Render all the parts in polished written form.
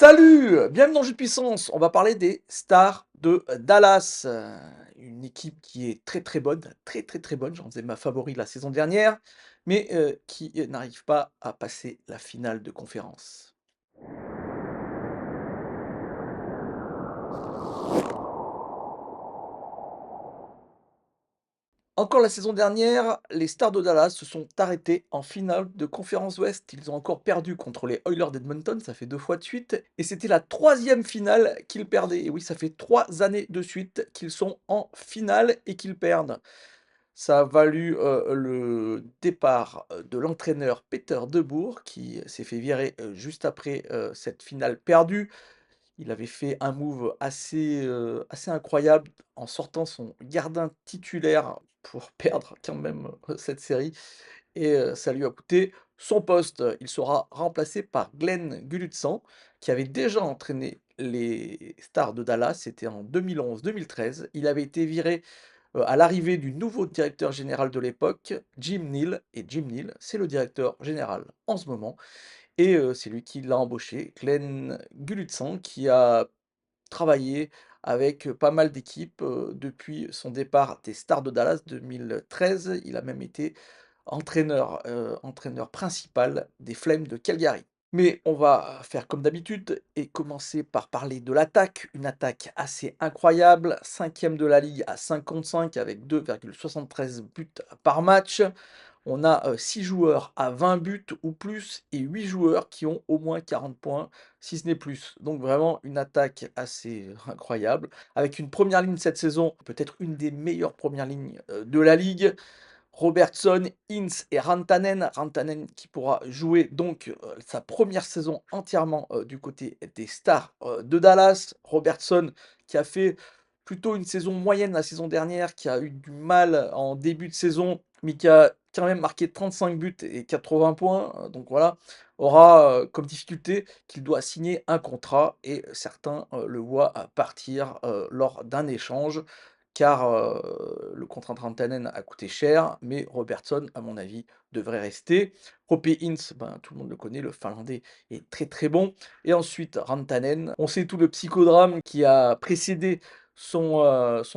Salut! Bienvenue dans Jeu de puissance. On va parler des Stars de Dallas, une équipe qui est très, très bonne, très, très, très bonne. J'en faisais ma favori la saison dernière, mais qui n'arrive pas à passer la finale de conférence. Encore la saison dernière, les Stars de Dallas se sont arrêtés en finale de conférence Ouest. Ils ont encore perdu contre les Oilers d'Edmonton, ça fait 2 fois de suite et c'était la troisième finale qu'ils perdaient et oui, ça fait 3 années de suite qu'ils sont en finale et qu'ils perdent. Ça a valu, le départ, de l'entraîneur Peter Deboer qui s'est fait virer, juste après, cette finale perdue. Il avait fait un move assez incroyable en sortant son gardien titulaire pour perdre quand même, cette série et ça lui a coûté son poste. Il sera remplacé par Glenn Gulutzan qui avait déjà entraîné les Stars de Dallas, c'était en 2011-2013. Il avait été viré à l'arrivée du nouveau directeur général de l'époque, Jim Neal, et Jim Neal, c'est le directeur général en ce moment, et c'est lui qui l'a embauché, Glenn Gulutzan, qui a travaillé avec pas mal d'équipes depuis son départ des Stars de Dallas 2013. Il a même été entraîneur principal des Flames de Calgary. Mais on va faire comme d'habitude et commencer par parler de l'attaque. Une attaque assez incroyable, cinquième de la ligue à 5 contre 5 avec 2,73 buts par match. On a 6 joueurs à 20 buts ou plus et 8 joueurs qui ont au moins 40 points, si ce n'est plus. Donc vraiment une attaque assez incroyable, avec une première ligne cette saison, peut-être une des meilleures premières lignes de la ligue. Robertson, Ince et Rantanen. Rantanen qui pourra jouer donc sa première saison entièrement du côté des Stars de Dallas. Robertson qui a fait plutôt une saison moyenne la saison dernière, qui a eu du mal en début de saison, mais qui a quand même marqué 35 buts et 80 points. Donc voilà, aura comme difficulté qu'il doit signer un contrat et certains le voient partir lors d'un échange car le contrat de Rantanen a coûté cher, mais Robertson, à mon avis, devrait rester. Roope Hintz, ben, tout le monde le connaît, le Finlandais est très très bon. Et ensuite, Rantanen, on sait tout le psychodrame qui a précédé son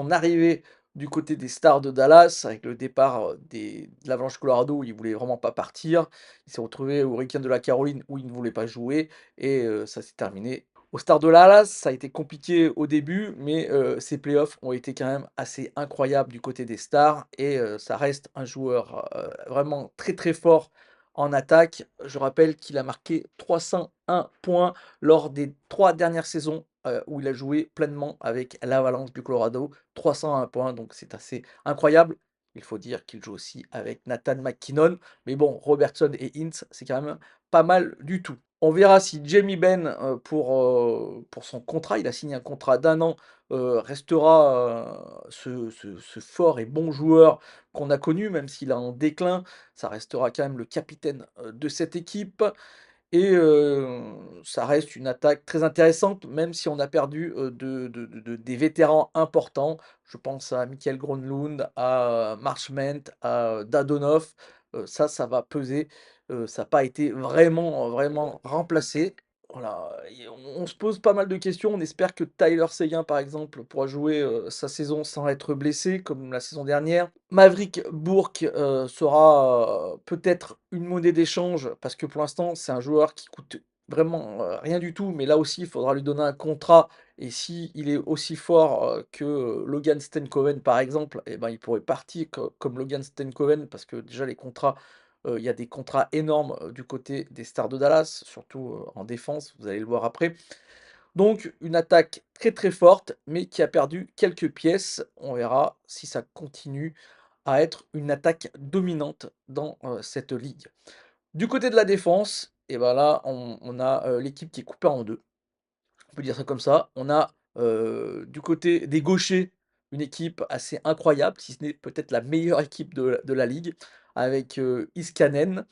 arrivée du côté des Stars de Dallas, avec le départ de l'Avalanche Colorado, où il voulait vraiment pas partir. Il s'est retrouvé au Hurricanes de la Caroline, où il ne voulait pas jouer, et ça s'est terminé au Stars de Dallas. Ça a été compliqué au début, mais ces playoffs ont été quand même assez incroyables du côté des Stars et ça reste un joueur vraiment très très fort en attaque. Je rappelle qu'il a marqué 301 points lors des 3 dernières saisons où il a joué pleinement avec l'Avalanche du Colorado. 301 points, donc c'est assez incroyable. Il faut dire qu'il joue aussi avec Nathan McKinnon, mais bon, Robertson et Hintz, c'est quand même pas mal du tout. On verra si Jamie Benn, pour son contrat, il a signé un contrat d'un an, restera, ce fort et bon joueur qu'on a connu, même s'il est en déclin. Ça restera quand même le capitaine, de cette équipe et ça reste une attaque très intéressante, même si on a perdu, des vétérans importants. Je pense à Mikael Gronlund, à Marchment, à Dadonov. Ça va peser. Ça n'a pas été vraiment remplacé. Voilà et on se pose pas mal de questions. On espère que Tyler Seguin, par exemple, pourra jouer, sa saison sans être blessé comme la saison dernière. Maverick Bourque, sera, peut-être une monnaie d'échange parce que pour l'instant, c'est un joueur qui coûte vraiment, rien du tout, mais là aussi, il faudra lui donner un contrat et si il est aussi fort, que Logan Stenkoven, par exemple, et ben, il pourrait partir comme Logan Stenkoven parce que déjà les contrats, il y a des contrats énormes, du côté des Stars de Dallas, surtout, en défense, vous allez le voir après. Donc une attaque très, très forte, mais qui a perdu quelques pièces. On verra si ça continue à être une attaque dominante dans, cette ligue. Du côté de la défense et ben là, on a, l'équipe qui est coupée en 2. On peut dire ça comme ça. On a, du côté des gauchers, une équipe assez incroyable, si ce n'est peut-être la meilleure équipe de la ligue, avec, Iskanen,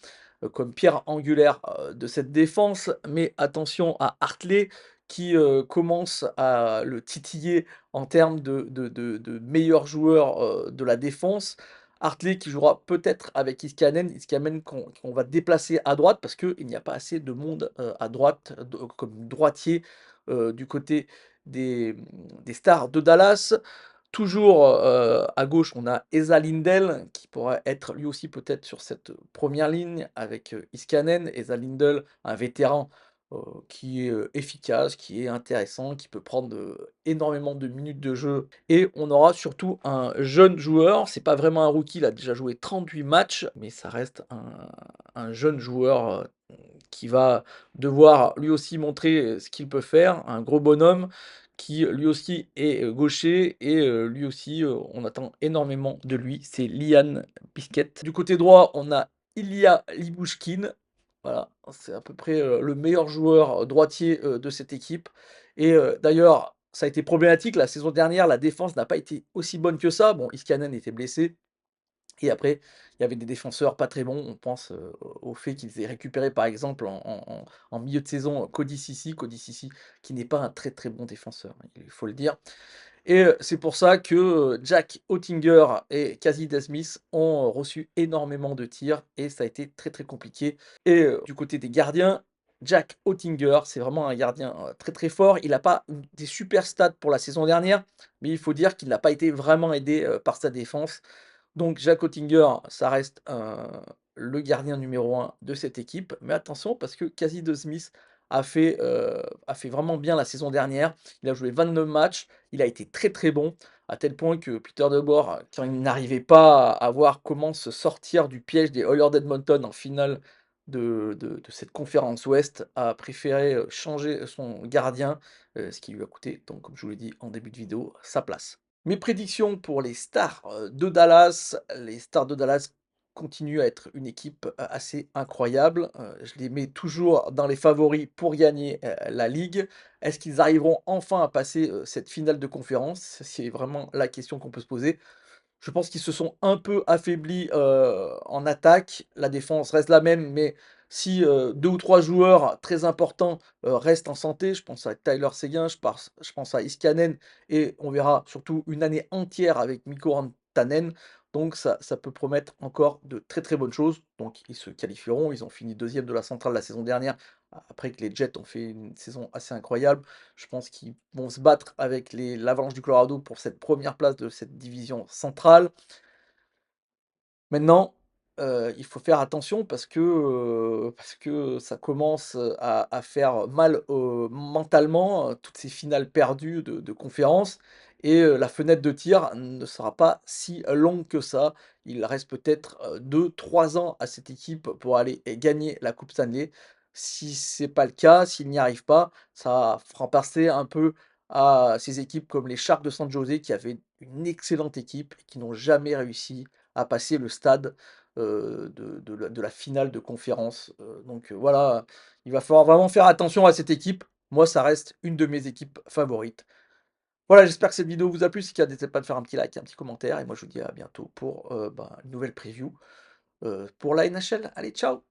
comme pierre angulaire, de cette défense. Mais attention à Hartley qui, commence à le titiller en termes de meilleur joueur, de la défense. Hartley qui jouera peut-être avec Iskanen, Iskanen qu'on va déplacer à droite parce qu'il n'y a pas assez de monde, à droite, comme droitier, du côté des Stars de Dallas. Toujours, à gauche, on a Esa Lindell qui pourra être lui aussi peut-être sur cette première ligne avec, Iskanen. Esa Lindell, un vétéran, qui est, efficace, qui est intéressant, qui peut prendre, énormément de minutes de jeu et on aura surtout un jeune joueur, c'est pas vraiment un rookie, il a déjà joué 38 matchs, mais ça reste un jeune joueur, qui va devoir lui aussi montrer, ce qu'il peut faire. Un gros bonhomme qui lui aussi est, gaucher et lui aussi, on attend énormément de lui, c'est Lian Biscuit. Du côté droit, on a Ilya Lyubushkin, voilà, c'est à peu près, le meilleur joueur droitier, de cette équipe et d'ailleurs, ça a été problématique la saison dernière, la défense n'a pas été aussi bonne que ça. Bon, Iskanen était blessé, et après, il y avait des défenseurs pas très bons. On pense, au fait qu'ils aient récupéré, par exemple, en milieu de saison, Cody Ceci qui n'est pas un très, très bon défenseur, hein, il faut le dire et c'est pour ça que, Jack Oettinger et Casey Smith ont reçu énormément de tirs et ça a été très, très compliqué et du côté des gardiens, Jack Oettinger, c'est vraiment un gardien, très, très fort. Il n'a pas des super stats pour la saison dernière, mais il faut dire qu'il n'a pas été vraiment aidé, par sa défense. Donc Jack Oettinger, ça reste le gardien numéro un de cette équipe. Mais attention parce que Casey DeSmith a fait vraiment bien la saison dernière. Il a joué 29 matchs, il a été très, très bon, à tel point que Peter DeBoer, quand il n'arrivait pas à voir comment se sortir du piège des Oilers d'Edmonton en finale de cette conférence ouest, a préféré, changer son gardien, ce qui lui a coûté donc comme je vous l'ai dit en début de vidéo, sa place. Mes prédictions pour les Stars, de Dallas. Les Stars de Dallas continuent à être une équipe, assez incroyable. Je les mets toujours dans les favoris pour gagner, la ligue. Est-ce qu'ils arriveront enfin à passer, cette finale de conférence? C'est vraiment la question qu'on peut se poser. Je pense qu'ils se sont un peu affaiblis, en attaque. La défense reste la même, mais si, 2 ou 3 joueurs très importants, restent en santé, je pense à Tyler Seguin, je pense à Iskanen et on verra surtout une année entière avec Mikko Rantanen. Donc ça peut promettre encore de très, très bonnes choses. Donc ils se qualifieront, ils ont fini deuxième de la centrale la saison dernière, après que les Jets ont fait une saison assez incroyable. Je pense qu'ils vont se battre avec l'Avalanche du Colorado pour cette première place de cette division centrale. Maintenant, il faut faire attention parce que ça commence, à faire mal, mentalement, toutes ces finales perdues de conférence et la fenêtre de tir ne sera pas si longue que ça. Il reste peut-être, 2-3 ans à cette équipe pour aller et gagner la coupe Stanley. Si c'est pas le cas, s'ils n'y arrivent pas, ça fera penser un peu à ces équipes comme les Sharks de San José qui avaient une excellente équipe et qui n'ont jamais réussi à passer le stade, de la finale de conférence, donc voilà, il va falloir vraiment faire attention à cette équipe. Moi, ça reste une de mes équipes favorites. Voilà, j'espère que cette vidéo vous a plu. Si c'est le cas, n'hésitez pas de faire un petit like et un petit commentaire et moi je vous dis à bientôt pour, une nouvelle preview, pour la NHL. Allez, ciao!